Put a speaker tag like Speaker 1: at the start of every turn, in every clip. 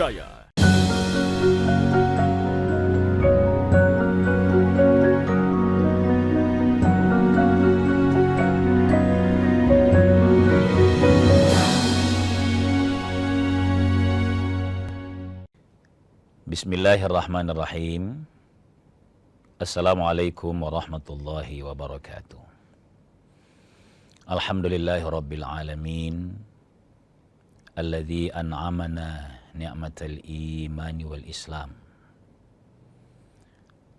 Speaker 1: terpercaya.
Speaker 2: Bismillahirrahmanirrahim. Assalamualaikum warahmatullahi wabarakatuh. Alhamdulillahi rabbil alamin, alladzi an'amana ni'matal imani wal islam.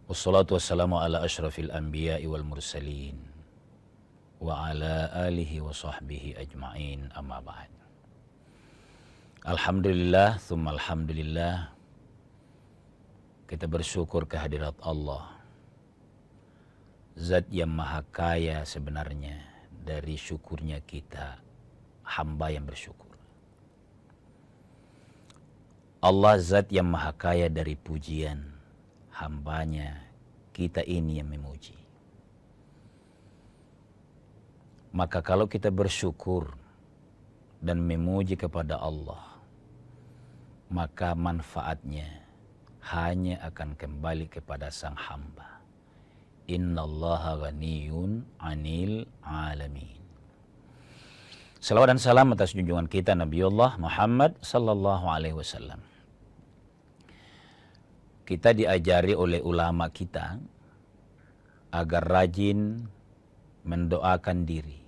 Speaker 2: Wassalatu wassalamu ala asyrafil anbiya'i wal mursalin wa ala alihi wa sahbihi ajma'in, amma ba'd. Alhamdulillah, thumma alhamdulillah. Kita bersyukur kehadirat Allah, Zat yang maha kaya sebenarnya dari syukurnya kita, hamba yang bersyukur. Allah Zat yang maha kaya dari pujian, hambanya kita ini yang memuji. Maka kalau kita bersyukur dan memuji kepada Allah, maka manfaatnya hanya akan kembali kepada sang hamba. Innallaha ghaniyun 'anil 'alamin. Salawat dan salam atas junjungan kita Nabiullah Muhammad sallallahu alaihi wasallam. Kita diajari oleh ulama kita agar rajin mendoakan diri.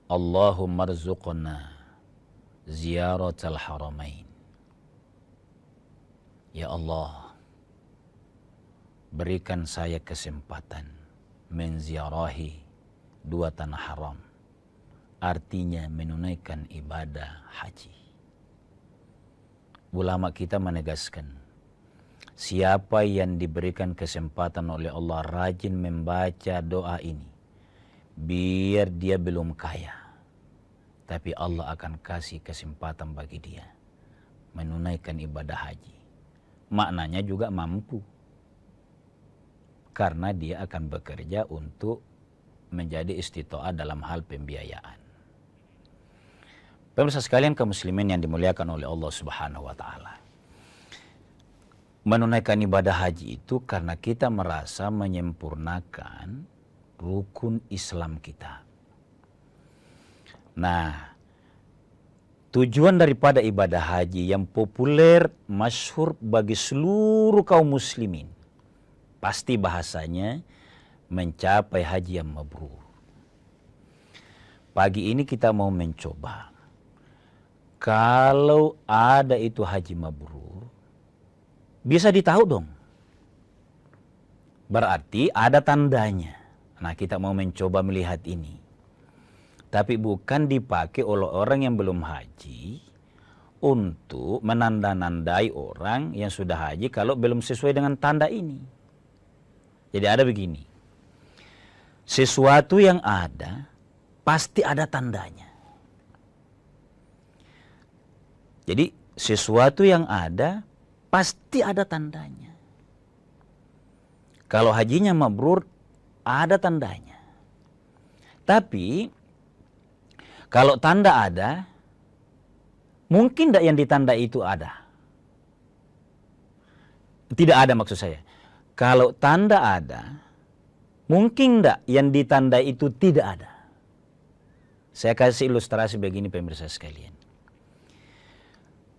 Speaker 2: Allahumma rzuqna ziyaratal haramain. Ya Allah, berikan saya kesempatan menziarahi dua tanah haram, artinya menunaikan ibadah haji. Ulama kita menegaskan, siapa yang diberikan kesempatan oleh Allah rajin membaca doa ini, biar dia belum kaya, tapi Allah akan kasih kesempatan bagi dia menunaikan ibadah haji. Maknanya juga mampu, karena dia akan bekerja untuk menjadi istitoah dalam hal pembiayaan. Pemirsa sekalian kaum muslimin yang dimuliakan oleh Allah Subhanahu wa taala. Menunaikan ibadah haji itu karena kita merasa menyempurnakan rukun Islam kita. Nah, tujuan daripada ibadah haji yang populer, masyhur bagi seluruh kaum muslimin, pasti bahasanya mencapai haji yang mabrur. Pagi ini kita mau mencoba, kalau ada itu haji mabrur, bisa ditahu dong. Berarti ada tandanya. Nah, kita mau mencoba melihat ini. Tapi bukan dipakai oleh orang yang belum haji untuk menanda-nandai orang yang sudah haji kalau belum sesuai dengan tanda ini. Jadi ada begini, sesuatu yang ada pasti ada tandanya. Jadi sesuatu yang ada pasti ada tandanya. Kalau hajinya mabrur ada tandanya. Tapi kalau tanda ada, mungkin tidak yang ditanda itu ada? Tidak ada maksud saya. Kalau tanda ada, mungkin tidak yang ditanda itu tidak ada? Saya kasih ilustrasi begini pemirsa sekalian.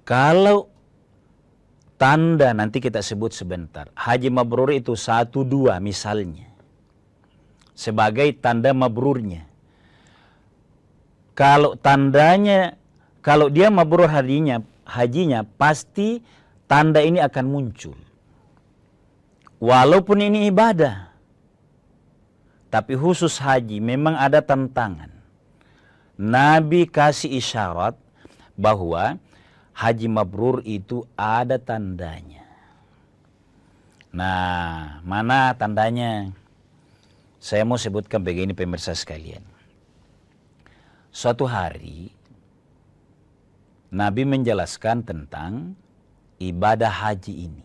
Speaker 2: Kalau tanda nanti kita sebut sebentar, haji mabrur itu 1, 2 misalnya, sebagai tanda mabrurnya. Kalau tandanya, kalau dia mabrur hajinya pasti tanda ini akan muncul. Walaupun ini ibadah, tapi khusus haji memang ada tantangan. Nabi kasih isyarat bahwa haji mabrur itu ada tandanya. Nah, mana tandanya? Saya mau sebutkan begini pemirsa sekalian. Suatu hari, Nabi menjelaskan tentang ibadah haji ini.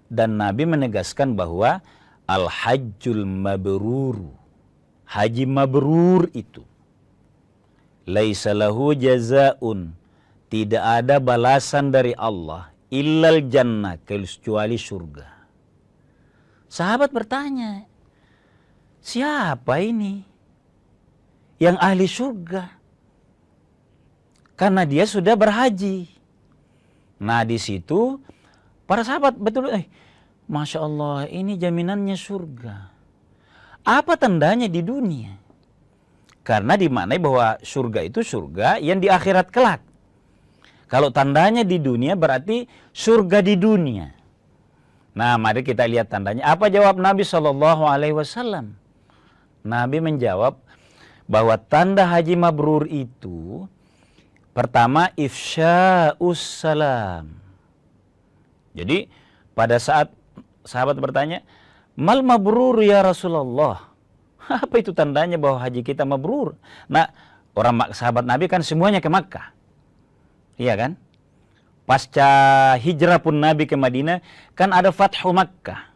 Speaker 2: Dan Nabi menegaskan bahwa al-hajjul mabrur, haji mabrur itu laisa lahu jazaun, tidak ada balasan dari Allah illal jannah, kecuali surga. Sahabat bertanya, siapa ini yang ahli surga? Karena dia sudah berhaji. Nah di situ para sahabat betul, Masya Allah, ini jaminannya surga. Apa tandanya di dunia? Karena dimaknai bahwa surga itu surga yang di akhirat kelak. Kalau tandanya di dunia berarti surga di dunia. Nah mari kita lihat tandanya. Apa jawab Nabi SAW? Nabi menjawab bahwa tanda haji mabrur itu pertama ifsya'us salam. Jadi pada saat sahabat bertanya, mal mabrur ya Rasulullah. Apa itu tandanya bahwa haji kita mabrur? Nah, sahabat Nabi kan semuanya ke Makkah. Iya kan? Pasca hijrah pun Nabi ke Madinah, kan ada Fathu Makkah.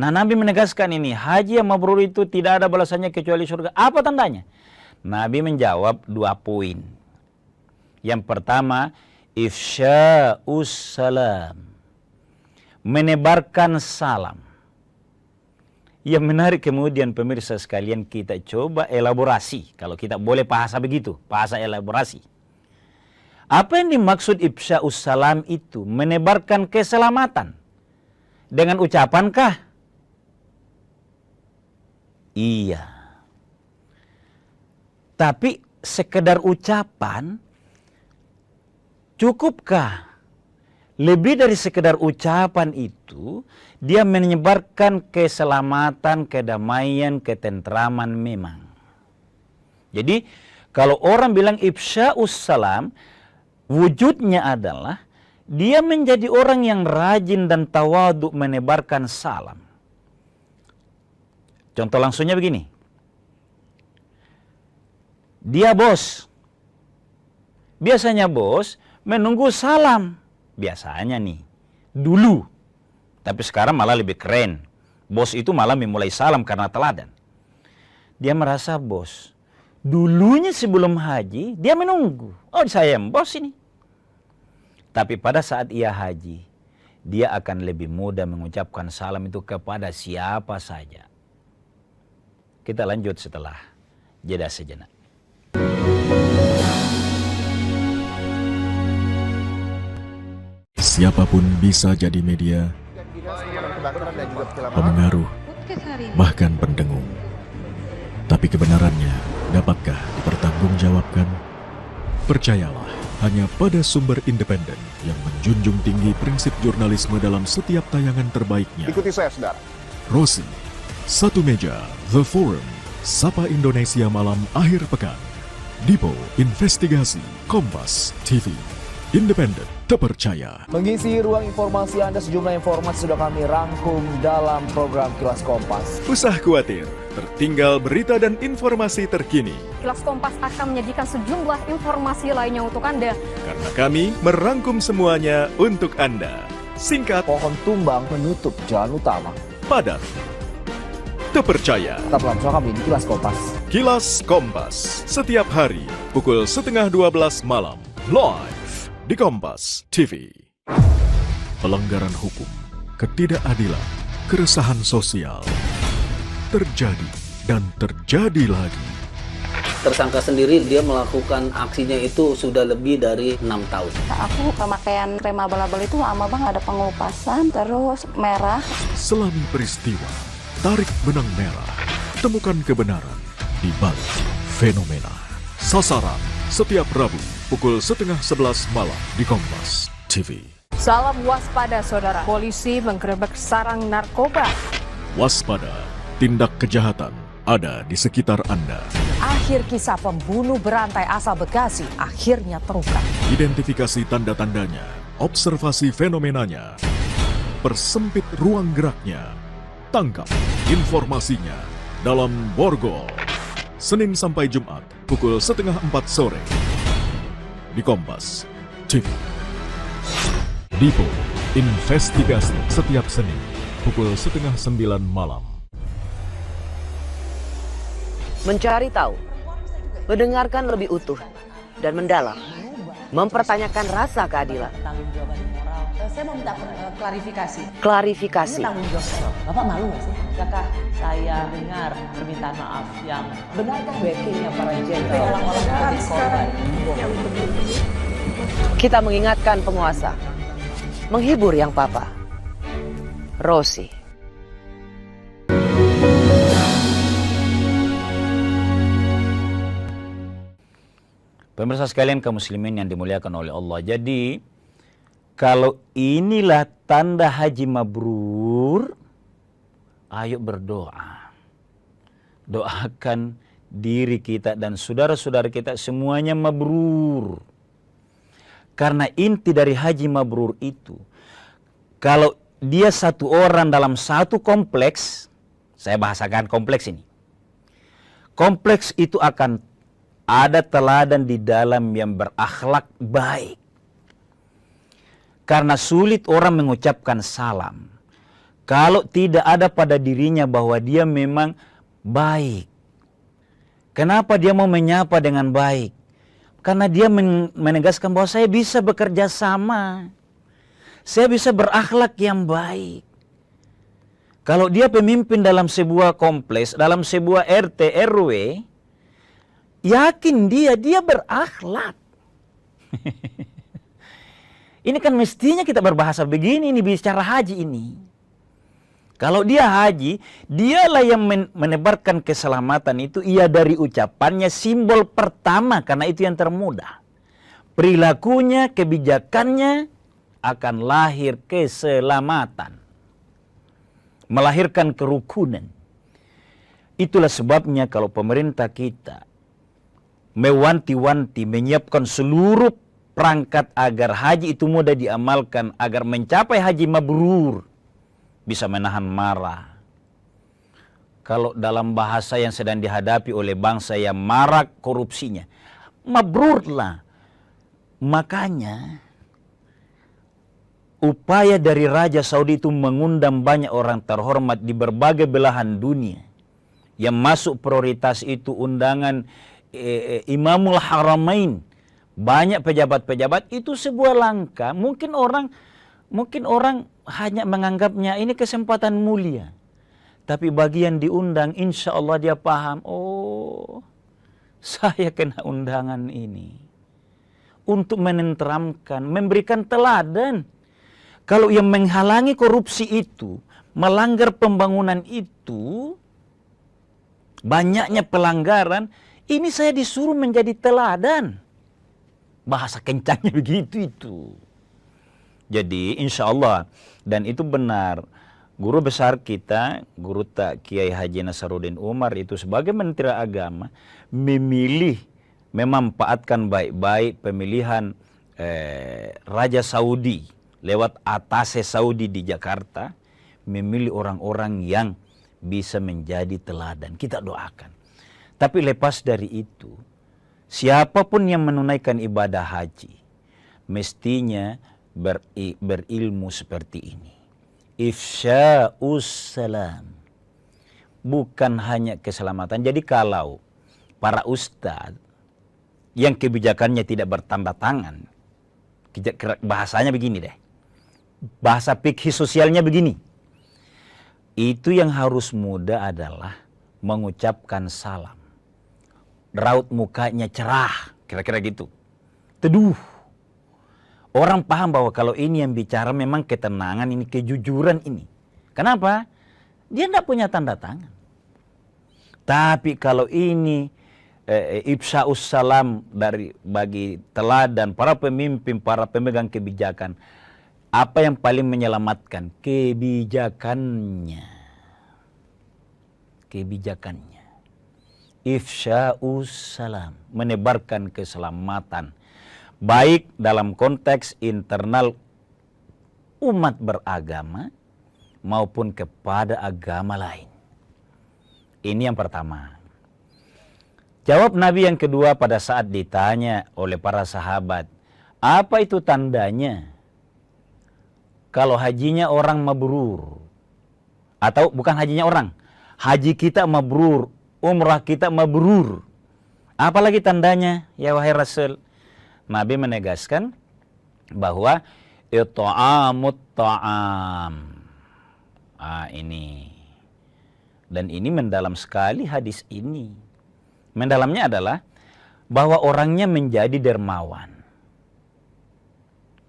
Speaker 2: Nah, Nabi menegaskan ini, haji yang mabrur itu tidak ada balasannya kecuali surga. Apa tandanya? Nabi menjawab 2 poin. Yang pertama, ifsya'us salam. Menebarkan salam. Yang menarik kemudian pemirsa sekalian, kita coba elaborasi. Kalau kita boleh bahasa begitu, bahasa elaborasi. Apa yang dimaksud ifsya'us salam itu? Menebarkan keselamatan. Dengan ucapankah? Iya. Tapi sekedar ucapan, cukupkah? Lebih dari sekedar ucapan itu, dia menyebarkan keselamatan, kedamaian, ketentraman memang. Jadi, kalau orang bilang ifsya'us salam, wujudnya adalah dia menjadi orang yang rajin dan tawaduk menebarkan salam. Contoh langsungnya begini. Dia bos. Biasanya bos menunggu salam. Biasanya nih, dulu. Tapi sekarang malah lebih keren. Bos itu malah memulai salam karena teladan. Dia merasa bos. Dulunya sebelum haji, dia menunggu. Oh, saya bos ini. Tapi pada saat ia haji, dia akan lebih mudah mengucapkan salam itu kepada siapa saja. Kita lanjut setelah jeda sejenak.
Speaker 1: Siapapun bisa jadi media, pemengaruh, bahkan pendengung. Tapi kebenarannya dapatkah dipertanggungjawabkan? Percayalah, hanya pada sumber independen yang menjunjung tinggi prinsip jurnalisme dalam setiap tayangan terbaiknya.
Speaker 3: Ikuti saya, saudara.
Speaker 1: Rosi, Satu Meja, The Forum, Sapa Indonesia Malam Akhir Pekan, Dipo Investigasi, Kompas TV, independen, terpercaya.
Speaker 4: Mengisi ruang informasi Anda, sejumlah informasi sudah kami rangkum dalam program Kilas Kompas.
Speaker 1: Usah khawatir, tertinggal berita dan informasi terkini.
Speaker 5: Kilas Kompas akan menyajikan sejumlah informasi lainnya untuk Anda.
Speaker 1: Karena kami merangkum semuanya untuk Anda. Singkat,
Speaker 4: Pohon tumbang menutup jalan utama.
Speaker 1: padat, terpercaya.
Speaker 4: Tetaplah bersama kami di Kilas Kompas.
Speaker 1: Kilas Kompas, setiap hari pukul 11:30 malam, live di Kompas TV. Pelanggaran hukum, ketidakadilan, keresahan sosial terjadi dan terjadi lagi.
Speaker 6: Tersangka sendiri dia melakukan aksinya itu sudah lebih dari 6 tahun.
Speaker 7: Aku pemakaian krem abal-abal itu lama bang, ada pengelupasan, terus merah.
Speaker 1: Selami peristiwa, tarik benang merah, temukan kebenaran di balik fenomena. Sasaran setiap Rabu pukul 10:30 malam di Kompas TV.
Speaker 5: Salam waspada saudara. Polisi menggerebek sarang narkoba.
Speaker 1: Waspada, tindak kejahatan ada di sekitar Anda.
Speaker 8: Akhir kisah pembunuh berantai asal Bekasi akhirnya terungkap.
Speaker 1: Identifikasi tanda-tandanya, observasi fenomenanya, persempit ruang geraknya, tangkap informasinya dalam Borgol. Senin sampai Jumat pukul 3:30 sore di Kompas TV. Dipo Investigasi setiap Senin pukul 8:30 malam.
Speaker 9: Mencari tahu, mendengarkan lebih utuh dan mendalam.
Speaker 3: mempertanyakan rasa keadilan.
Speaker 8: Tanggung-jawaban moral. Saya mau minta klarifikasi.
Speaker 3: Klarifikasi.
Speaker 8: Ini tanggung jawab moral. Bapak malu nggak sih? Apakah saya dengar permintaan maaf yang benarkah backingnya para jenderal orang-orang menjadi korban?
Speaker 3: Kita mengingatkan penguasa, menghibur yang papa. Rosi.
Speaker 2: Pemirsa sekalian kaum muslimin yang dimuliakan oleh Allah. Jadi kalau inilah tanda haji mabrur, ayo berdoa. Doakan diri kita dan saudara-saudara kita semuanya mabrur. Karena inti dari haji mabrur itu, kalau dia satu orang dalam satu kompleks, saya bahasakan kompleks ini. Kompleks itu akan ada teladan di dalam yang berakhlak baik. Karena sulit orang mengucapkan salam kalau tidak ada pada dirinya bahwa dia memang baik. Kenapa dia mau menyapa dengan baik? Karena dia menegaskan bahwa saya bisa bekerja sama. Saya bisa berakhlak yang baik. Kalau dia pemimpin dalam sebuah kompleks, dalam sebuah RT, RW, yakin dia berakhlak. Ini kan mestinya kita berbahasa begini, ini bicara haji ini. Kalau dia haji, dialah yang menebarkan keselamatan itu, ia dari ucapannya simbol pertama, karena itu yang termudah. Perilakunya, kebijakannya akan lahir keselamatan. Melahirkan kerukunan. Itulah sebabnya kalau pemerintah kita mewanti-wanti, menyiapkan seluruh perangkat agar haji itu mudah diamalkan, agar mencapai haji mabrur, bisa menahan marah. Kalau dalam bahasa yang sedang dihadapi oleh bangsa yang marak korupsinya, mabrurlah. Makanya upaya dari Raja Saudi itu mengundang banyak orang terhormat di berbagai belahan dunia. Yang masuk prioritas itu undangan Imamul Haramain, banyak pejabat-pejabat. Itu sebuah langkah. Mungkin orang hanya menganggapnya ini kesempatan mulia. Tapi bagi yang diundang, insya Allah dia paham, oh saya kena undangan ini untuk menenteramkan, memberikan teladan. Kalau yang menghalangi korupsi itu, melanggar pembangunan itu, banyaknya pelanggaran, ini saya disuruh menjadi teladan. Bahasa kencangnya begitu itu. Jadi insya Allah, dan itu benar, guru besar kita, Guru Kiai Haji Nasaruddin Umar itu sebagai Menteri Agama, memilih, memanfaatkan baik-baik pemilihan Raja Saudi, lewat atase Saudi di Jakarta, memilih orang-orang yang bisa menjadi teladan. Kita doakan. Tapi lepas dari itu, siapapun yang menunaikan ibadah haji, mestinya berilmu seperti ini. Ifsya'us salam. Bukan hanya keselamatan. Jadi kalau para ustadz yang kebijakannya tidak bertanda tangan, bahasanya begini deh, bahasa fikih sosialnya begini, itu yang harus mudah adalah mengucapkan salam. Raut mukanya cerah, kira-kira gitu. Teduh. Orang paham bahwa kalau ini yang bicara memang ketenangan, ini kejujuran ini. Kenapa? Dia tidak punya tanda tangan. Tapi kalau ini ifsya'us salam bagi teladan para pemimpin, para pemegang kebijakan, apa yang paling menyelamatkan? Kebijakannya. Kebijakannya. Ifsya'us salam, menebarkan keselamatan. Baik dalam konteks internal umat beragama maupun kepada agama lain. Ini yang pertama. Jawab Nabi yang kedua pada saat ditanya oleh para sahabat, apa itu tandanya kalau hajinya orang mabrur? Atau bukan hajinya orang, haji kita mabrur, umrah kita mabrur. Apalagi tandanya, ya wahai Rasul? Nabi menegaskan bahwa it'amut ta'am. Ini. Dan ini mendalam sekali hadis ini. Mendalamnya adalah bahwa orangnya menjadi dermawan,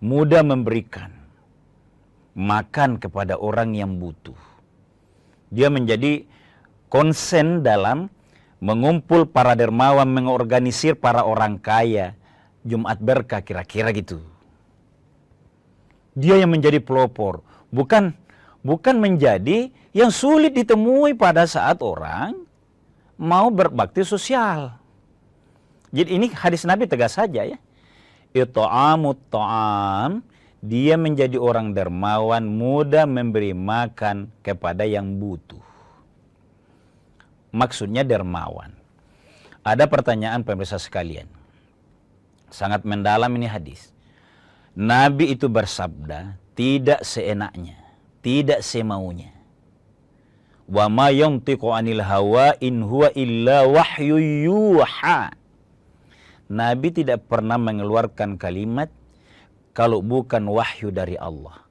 Speaker 2: mudah memberikan makan kepada orang yang butuh. Dia menjadi konsen dalam mengumpul para dermawan, mengorganisir para orang kaya, Jumat berkah kira-kira gitu. Dia yang menjadi pelopor, bukan menjadi yang sulit ditemui pada saat orang mau berbakti sosial. Jadi ini hadis Nabi tegas saja ya. It'amut ta'am, dia menjadi orang dermawan, mudah memberi makan kepada yang butuh. Maksudnya dermawan. Ada pertanyaan pemirsa sekalian. Sangat mendalam ini hadis. Nabi itu bersabda tidak seenaknya, tidak semaunya. Wa ma yantiqu 'anil hawa in huwa illa wahyu yuha. Nabi tidak pernah mengeluarkan kalimat kalau bukan wahyu dari Allah.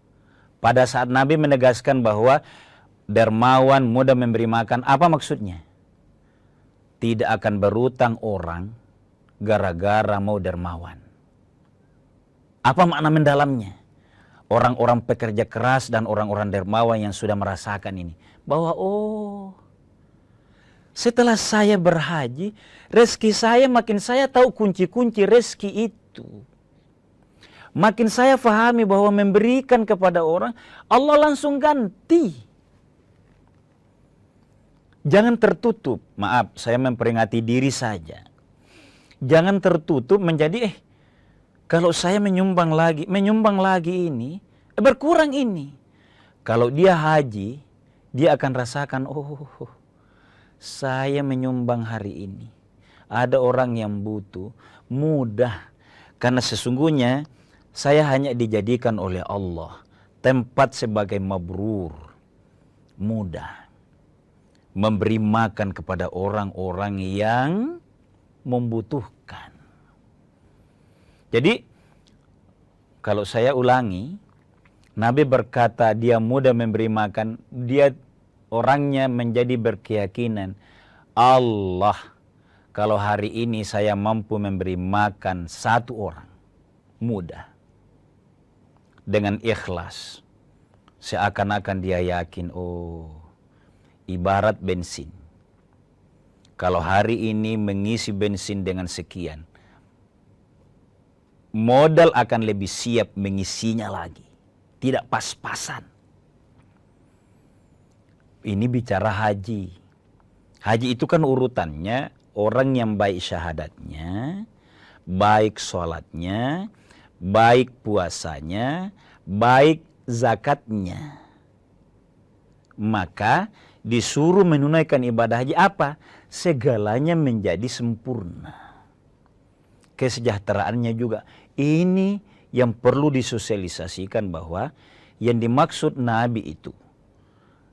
Speaker 2: Pada saat Nabi menegaskan bahwa dermawan, mudah memberi makan, apa maksudnya? Tidak akan berutang orang gara-gara mau dermawan. Apa makna mendalamnya? Orang-orang pekerja keras dan orang-orang dermawan yang sudah merasakan ini. Bahwa setelah saya berhaji, rezeki saya makin saya tahu kunci-kunci rezeki itu. Makin saya fahami bahwa memberikan kepada orang, Allah langsung ganti. Jangan tertutup, maaf saya memperingati diri saja. Jangan tertutup menjadi kalau saya menyumbang lagi ini, berkurang ini. Kalau dia haji, dia akan rasakan, saya menyumbang hari ini. Ada orang yang butuh, mudah. Karena sesungguhnya saya hanya dijadikan oleh Allah tempat sebagai mabrur, mudah. Memberi makan kepada orang-orang yang membutuhkan. Jadi, kalau saya ulangi, Nabi berkata dia mudah memberi makan, dia orangnya menjadi berkeyakinan, Allah, kalau hari ini saya mampu memberi makan satu orang, mudah. Dengan ikhlas, seakan-akan dia yakin, ibarat bensin. Kalau hari ini mengisi bensin dengan sekian, modal akan lebih siap mengisinya lagi. Tidak pas-pasan. Ini bicara haji. Haji itu kan urutannya orang yang baik syahadatnya, baik sholatnya, baik puasanya, baik zakatnya. Maka disuruh menunaikan ibadah haji apa? Segalanya menjadi sempurna. Kesejahteraannya juga. Ini yang perlu disosialisasikan bahwa yang dimaksud Nabi itu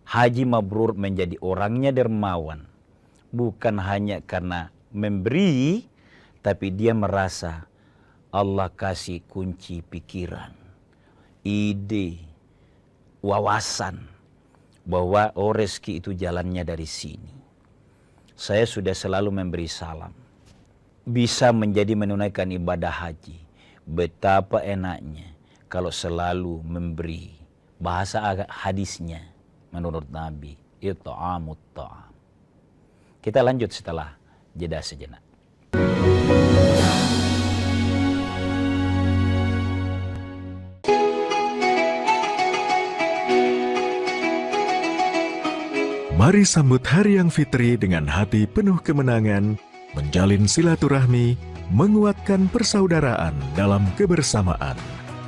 Speaker 2: haji mabrur menjadi orangnya dermawan. Bukan hanya karena memberi, tapi dia merasa Allah kasih kunci pikiran, ide, wawasan. Bahwa rezeki itu jalannya dari sini. Saya sudah selalu memberi salam. Bisa menjadi menunaikan ibadah haji. Betapa enaknya kalau selalu memberi. Bahasa hadisnya menurut Nabi, it'amut ta'am. Kita lanjut setelah jeda sejenak.
Speaker 1: Mari sambut Hari Yang Fitri dengan hati penuh kemenangan, menjalin silaturahmi, menguatkan persaudaraan dalam kebersamaan.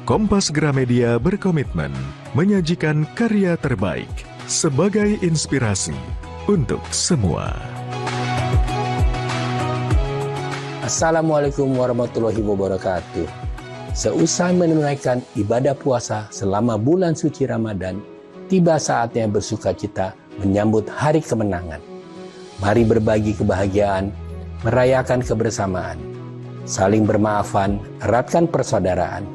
Speaker 1: Kompas Gramedia berkomitmen menyajikan karya terbaik sebagai inspirasi untuk semua.
Speaker 9: Assalamualaikum warahmatullahi wabarakatuh. Seusai menunaikan ibadah puasa selama bulan suci Ramadan, tiba saatnya bersukacita menyambut hari kemenangan. Mari berbagi kebahagiaan, merayakan kebersamaan. saling bermaafan, eratkan persaudaraan.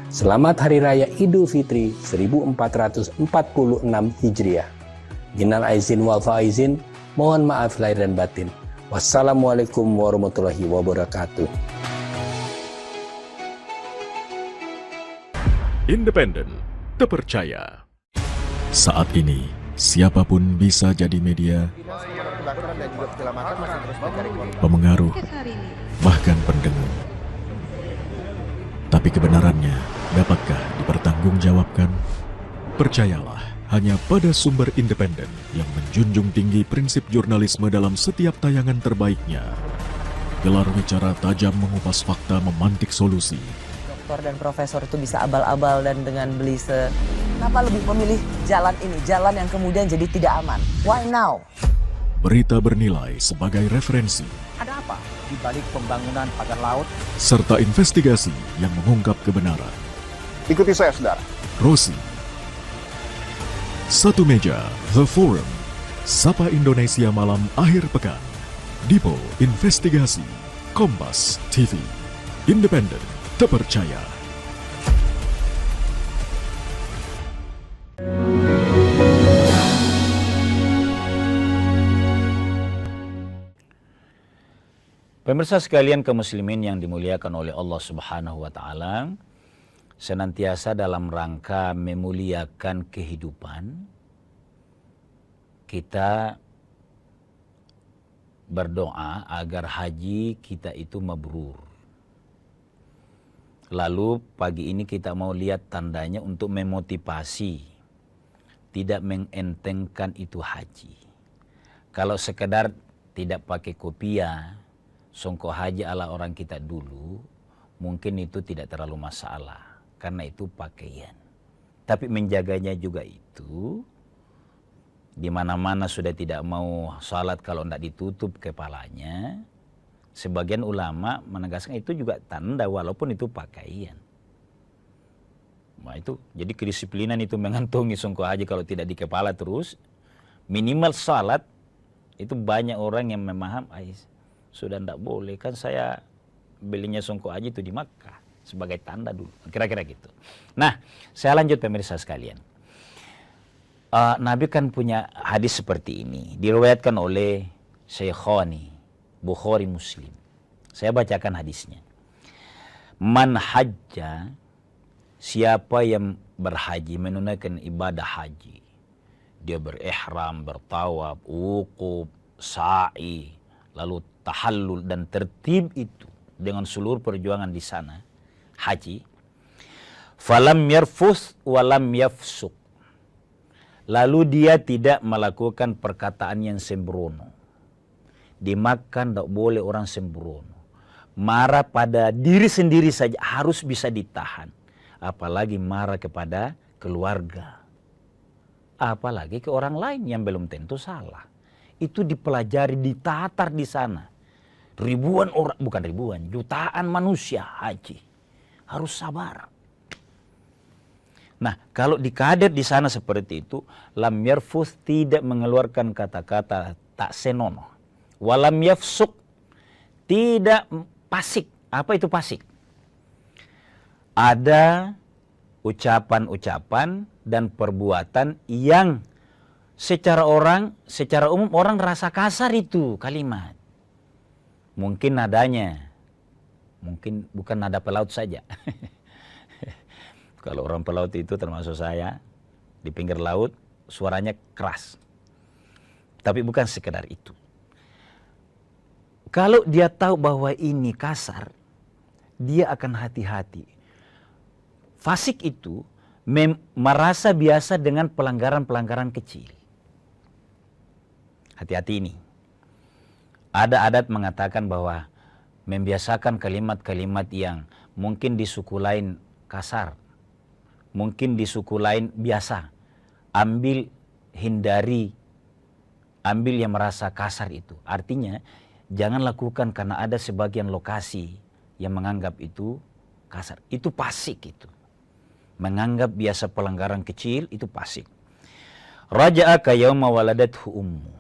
Speaker 9: Selamat Hari Raya Idul Fitri 1446 Hijriah. Minal aizin wal faizin, mohon maaf lahir dan batin. Wassalamualaikum warahmatullahi wabarakatuh.
Speaker 1: Independen, terpercaya. Saat ini, siapapun bisa jadi media, pemengaruh, bahkan pendengar. Tapi kebenarannya, dapatkah dipertanggungjawabkan? Percayalah, hanya pada sumber independen yang menjunjung tinggi prinsip jurnalisme dalam setiap tayangan terbaiknya. Gelar bicara tajam mengupas fakta, memantik solusi.
Speaker 8: Doktor dan profesor itu bisa abal-abal dan dengan belise. Kenapa lebih memilih jalan ini, jalan yang kemudian jadi tidak aman? Why now?
Speaker 1: Berita bernilai sebagai referensi.
Speaker 10: Ada apa di balik pembangunan pagar laut?
Speaker 1: Serta investigasi yang mengungkap kebenaran.
Speaker 11: Ikuti saya, saudara.
Speaker 1: Rosi. Satu meja, The Forum. Sapa Indonesia malam akhir pekan. Dipo Investigasi. Kompas TV. Independen, terpercaya.
Speaker 2: Pemirsa sekalian kaum muslimin yang dimuliakan oleh Allah Subhanahu wa taala, senantiasa dalam rangka memuliakan kehidupan, kita berdoa agar haji kita itu mabrur. Lalu pagi ini kita mau lihat tandanya untuk memotivasi, tidak mengentengkan itu haji. Kalau sekedar tidak pakai kopiah, songkok haji ala orang kita dulu, mungkin itu tidak terlalu masalah, karena itu pakaian. Tapi menjaganya juga itu, di mana-mana sudah tidak mau salat kalau tidak ditutup kepalanya. Sebagian ulama menegaskan itu juga tanda walaupun itu pakaian. Nah itu, jadi kedisiplinan itu mengantongi songkok haji kalau tidak di kepala terus, minimal salat, itu banyak orang yang memaham, sudah tidak boleh, kan saya belinya songkok haji itu di Makkah sebagai tanda dulu, kira-kira gitu. Nah, saya lanjut pemirsa sekalian. Nabi kan punya hadis seperti ini, diriwayatkan oleh Syekhani, Bukhari Muslim. Saya bacakan hadisnya. Man hajja, siapa yang berhaji, menunaikan ibadah haji. Dia berihram, bertawaf, wukuf, sa'i, lalu tahallul dan tertib itu dengan seluruh perjuangan di sana haji. Falam yarfus walam yafsuk. Lalu dia tidak melakukan perkataan yang sembrono. Di Makkah tidak boleh orang sembrono. Marah pada diri sendiri saja harus bisa ditahan. Apalagi marah kepada keluarga. Apalagi ke orang lain yang belum tentu salah. Itu dipelajari, ditatar di sana. Ribuan orang, bukan ribuan, jutaan manusia haji. Harus sabar. Nah, kalau dikader di sana seperti itu, lam yarfus, tidak mengeluarkan kata-kata tak senonoh. Walam yafsuk, tidak pasik. Apa itu pasik? Ada ucapan-ucapan dan perbuatan yang secara umum orang rasa kasar itu kalimat. Mungkin nadanya, mungkin bukan nada pelaut saja. Kalau orang pelaut itu termasuk saya, di pinggir laut suaranya keras. Tapi bukan sekedar itu. Kalau dia tahu bahwa ini kasar, dia akan hati-hati. Fasik itu merasa biasa dengan pelanggaran-pelanggaran kecil. Hati-hati ini. Ada adat mengatakan bahwa membiasakan kalimat-kalimat yang mungkin di suku lain kasar, mungkin di suku lain biasa. Hindari, ambil yang merasa kasar itu. Artinya, jangan lakukan karena ada sebagian lokasi yang menganggap itu kasar. Itu fasik itu. Menganggap biasa pelanggaran kecil itu fasik. Raja'aka yauma waladathu ummu.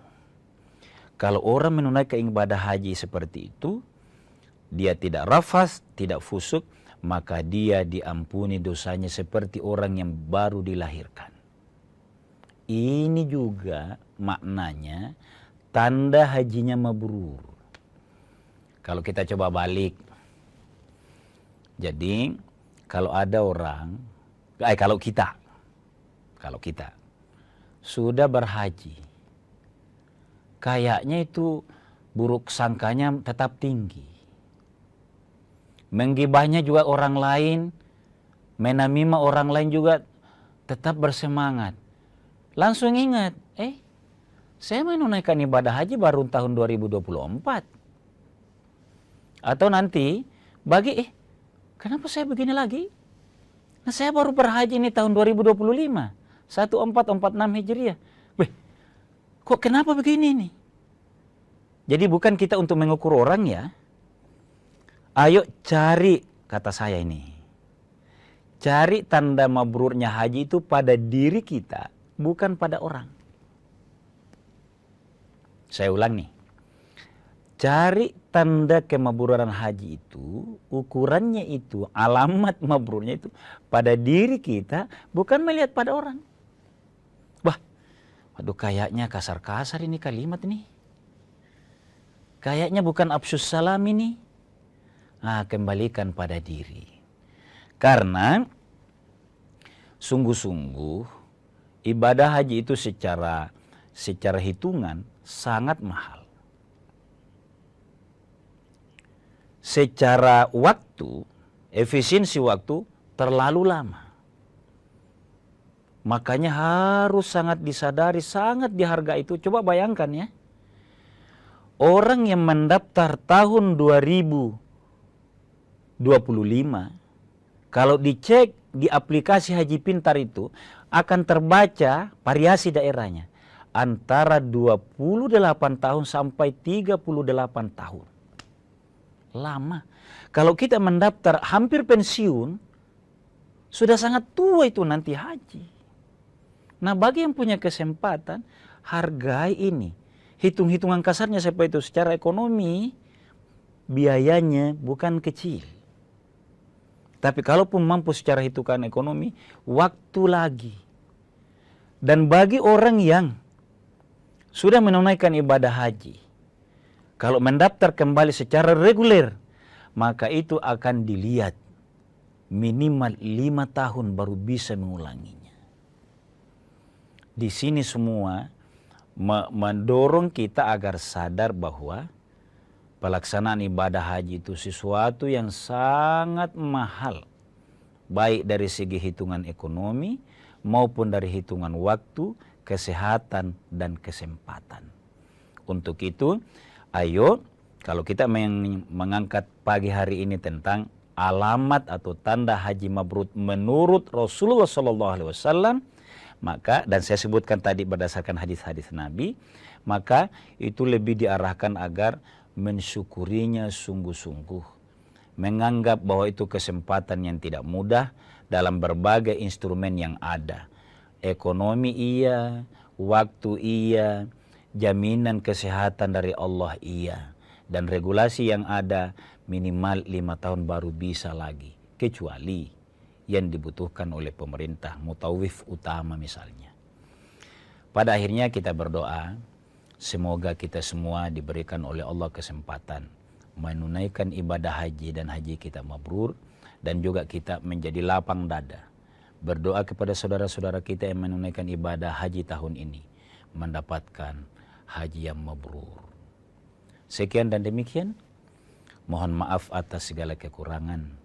Speaker 2: Kalau orang menunaikan ibadah haji seperti itu, dia tidak rafas, tidak fusuk, maka dia diampuni dosanya seperti orang yang baru dilahirkan. Ini juga maknanya tanda hajinya mabrur. Kalau kita coba balik, jadi kalau ada orang, kalau kita sudah berhaji, kayaknya itu buruk sangkanya tetap tinggi. Menggibahnya juga orang lain, menamimah orang lain juga tetap bersemangat. Langsung ingat, saya menunaikan ibadah haji baru tahun 2024. Atau nanti kenapa saya begini lagi? Nah, saya baru berhaji ini tahun 2025, 1446 Hijriah. Kok kenapa begini nih? Jadi bukan kita untuk mengukur orang ya. Ayo cari, kata saya ini, cari tanda mabrurnya haji itu pada diri kita, bukan pada orang. Saya ulang nih, cari tanda kemabruran haji itu, ukurannya itu, alamat mabrurnya itu pada diri kita, bukan melihat pada orang. Waduh, kayaknya kasar-kasar ini kalimat nih. Kayaknya bukan afsyus salam ini. Nah, kembalikan pada diri. Karena sungguh-sungguh ibadah haji itu secara hitungan sangat mahal. Secara waktu, efisiensi waktu terlalu lama. Makanya harus sangat disadari, sangat dihargai itu. Coba bayangkan ya. Orang yang mendaftar tahun 2025, kalau dicek di aplikasi Haji Pintar itu, akan terbaca variasi daerahnya. Antara 28 tahun sampai 38 tahun. Lama. Kalau kita mendaftar hampir pensiun, sudah sangat tua itu nanti haji. Nah, bagi yang punya kesempatan, hargai ini. Hitung-hitungan kasarnya seperti itu, secara ekonomi, biayanya bukan kecil. Tapi kalaupun mampu secara hitungan ekonomi, waktu lagi. Dan bagi orang yang sudah menunaikan ibadah haji, kalau mendaftar kembali secara reguler, maka itu akan dilihat minimal 5 tahun baru bisa mengulanginya. Di sini semua mendorong kita agar sadar bahwa pelaksanaan ibadah haji itu sesuatu yang sangat mahal. Baik dari segi hitungan ekonomi maupun dari hitungan waktu, kesehatan, dan kesempatan. Untuk itu, ayo kalau kita mengangkat pagi hari ini tentang alamat atau tanda haji mabrur menurut Rasulullah SAW, maka, dan saya sebutkan tadi berdasarkan hadis-hadis Nabi, maka itu lebih diarahkan agar mensyukurinya sungguh-sungguh. Menganggap bahwa itu kesempatan yang tidak mudah dalam berbagai instrumen yang ada. Ekonomi iya, waktu iya, jaminan kesehatan dari Allah iya. Dan regulasi yang ada minimal 5 tahun baru bisa lagi. Kecuali yang dibutuhkan oleh pemerintah, mutawif utama misalnya. Pada akhirnya kita berdoa, semoga kita semua diberikan oleh Allah kesempatan menunaikan ibadah haji dan haji kita mabrur, dan juga kita menjadi lapang dada. Berdoa kepada saudara-saudara kita yang menunaikan ibadah haji tahun ini, mendapatkan haji yang mabrur. Sekian dan demikian, mohon maaf atas segala kekurangan.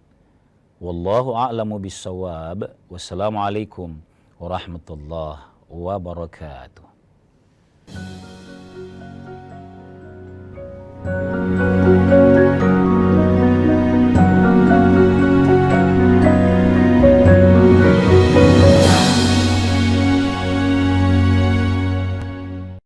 Speaker 2: Wallahu a'lamu bissawab. Wassalamualaikum warahmatullahi wabarakatuh.